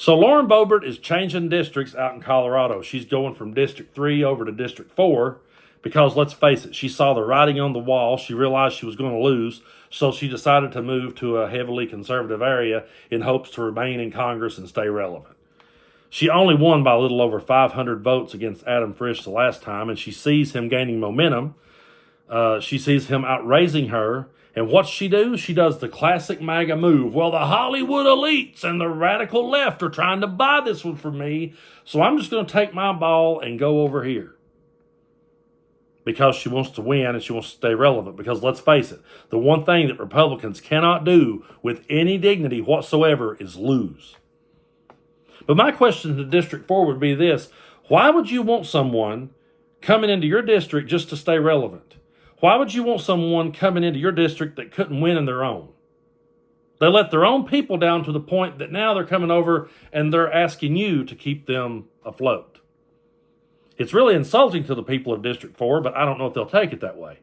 So Lauren Boebert is changing districts out in Colorado. She's going from District 3 over to District 4 because, let's face it, she saw the writing on the wall. She realized she was going to lose, so she decided to move to a heavily conservative area in hopes to remain in Congress and stay relevant. She only won by a little over 500 votes against Adam Frisch the last time, and she sees him gaining momentum. She sees him outraising her. And what she do? She does the classic MAGA move. Well, the Hollywood elites and the radical left are trying to buy this one from me, so I'm just going to take my ball and go over here. Because she wants to win and she wants to stay relevant. Because let's face it, the one thing that Republicans cannot do with any dignity whatsoever is lose. But my question to District 4 would be this. Why would you want someone coming into your district just to stay relevant? Why would you want someone coming into your district that couldn't win in their own? They let their own people down to the point that now they're coming over and they're asking you to keep them afloat. It's really insulting to the people of District 4, but I don't know if they'll take it that way.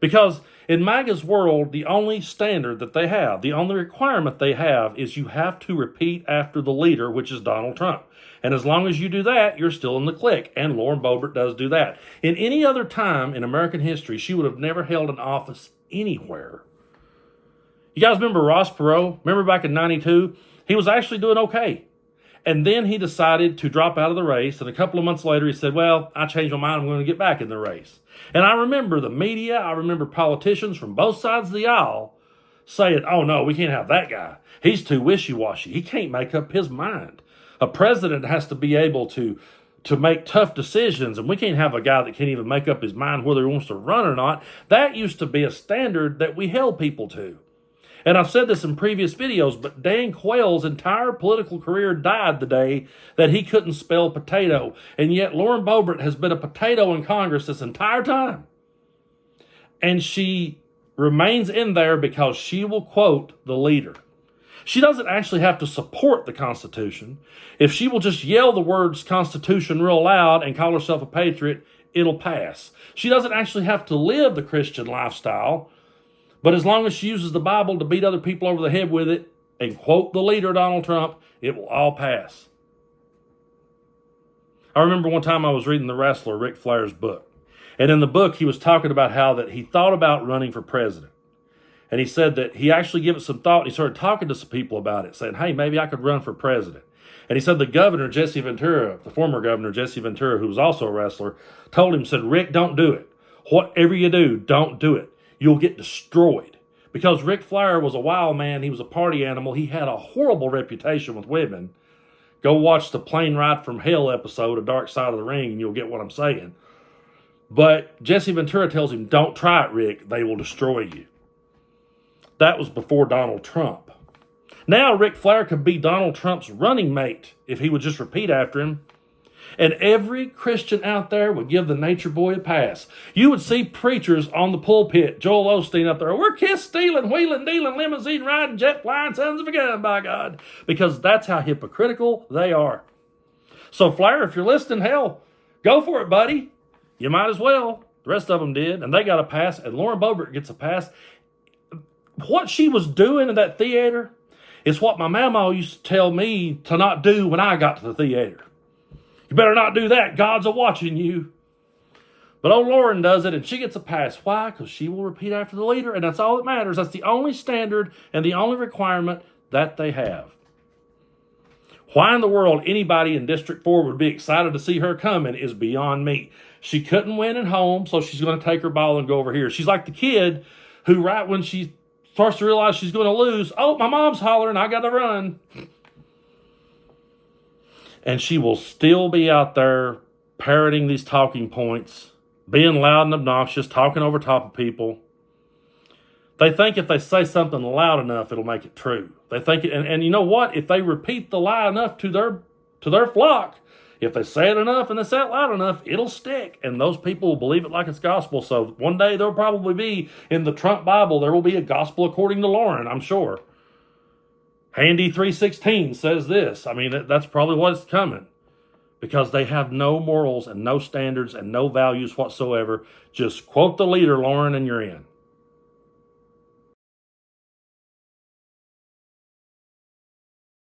Because in MAGA's world, the only standard that they have, the only requirement they have is you have to repeat after the leader, which is Donald Trump. And as long as you do that, you're still in the clique. And Lauren Boebert does do that. In any other time in American history, she would have never held an office anywhere. You guys remember Ross Perot? Remember back in 92? He was actually doing okay. And then he decided to drop out of the race. And a couple of months later, he said, well, I changed my mind. I'm going to get back in the race. And I remember the media, I remember politicians from both sides of the aisle saying, oh, no, we can't have that guy. He's too wishy-washy. He can't make up his mind. A president has to be able to make tough decisions, and we can't have a guy that can't even make up his mind whether he wants to run or not. That used to be a standard that we held people to. And I've said this in previous videos, but Dan Quayle's entire political career died the day that he couldn't spell potato. And yet Lauren Boebert has been a potato in Congress this entire time. And she remains in there because she will quote the leader. She doesn't actually have to support the Constitution. If she will just yell the words Constitution real loud and call herself a patriot, it'll pass. She doesn't actually have to live the Christian lifestyle. But as long as she uses the Bible to beat other people over the head with it and quote the leader, Donald Trump, it will all pass. I remember one time I was reading The Wrestler, Ric Flair's book. And in the book, he was talking about how that he thought about running for president. And he said that he actually gave it some thought. And he started talking to some people about it, saying, hey, maybe I could run for president. And he said the governor, Jesse Ventura, the former governor, Jesse Ventura, who was also a wrestler, told him, said, Rick, don't do it. Whatever you do, don't do it. You'll get destroyed. Because Ric Flair was a wild man. He was a party animal. He had a horrible reputation with women. Go watch the Plane Ride from Hell episode of Dark Side of the Ring and you'll get what I'm saying. But Jesse Ventura tells him, don't try it, Rick. They will destroy you. That was before Donald Trump. Now Ric Flair could be Donald Trump's running mate if he would just repeat after him. And every Christian out there would give the nature boy a pass. You would see preachers on the pulpit, Joel Osteen up there, we're kiss-stealing, wheeling-dealing, limousine-riding, jet-flying sons of a gun, by God. Because that's how hypocritical they are. So Flair, if you're listening, hell, go for it, buddy. You might as well. The rest of them did, and they got a pass, and Lauren Boebert gets a pass. What she was doing in that theater is what my mama used to tell me to not do when I got to the theater. You better not do that. God's a-watching you. But old Lauren does it, and she gets a pass. Why? Because she will repeat after the leader, and that's all that matters. That's the only standard and the only requirement that they have. Why in the world anybody in District 4 would be excited to see her coming is beyond me. She couldn't win at home, so she's going to take her ball and go over here. She's like the kid who right when she starts to realize she's going to lose, oh, my mom's hollering, I got to run. And she will still be out there parroting these talking points, being loud and obnoxious, talking over top of people. They think if they say something loud enough, it'll make it true. They think, and you know what? If they repeat the lie enough to their flock, if they say it enough and they say it loud enough, it'll stick. And those people will believe it like it's gospel. So one day there'll probably be, in the Trump Bible, there will be a gospel according to Lauren, I'm sure. Handy 3:16 says this. I mean, that's probably what's coming. Because they have no morals and no standards and no values whatsoever. Just quote the leader, Lauren, and you're in.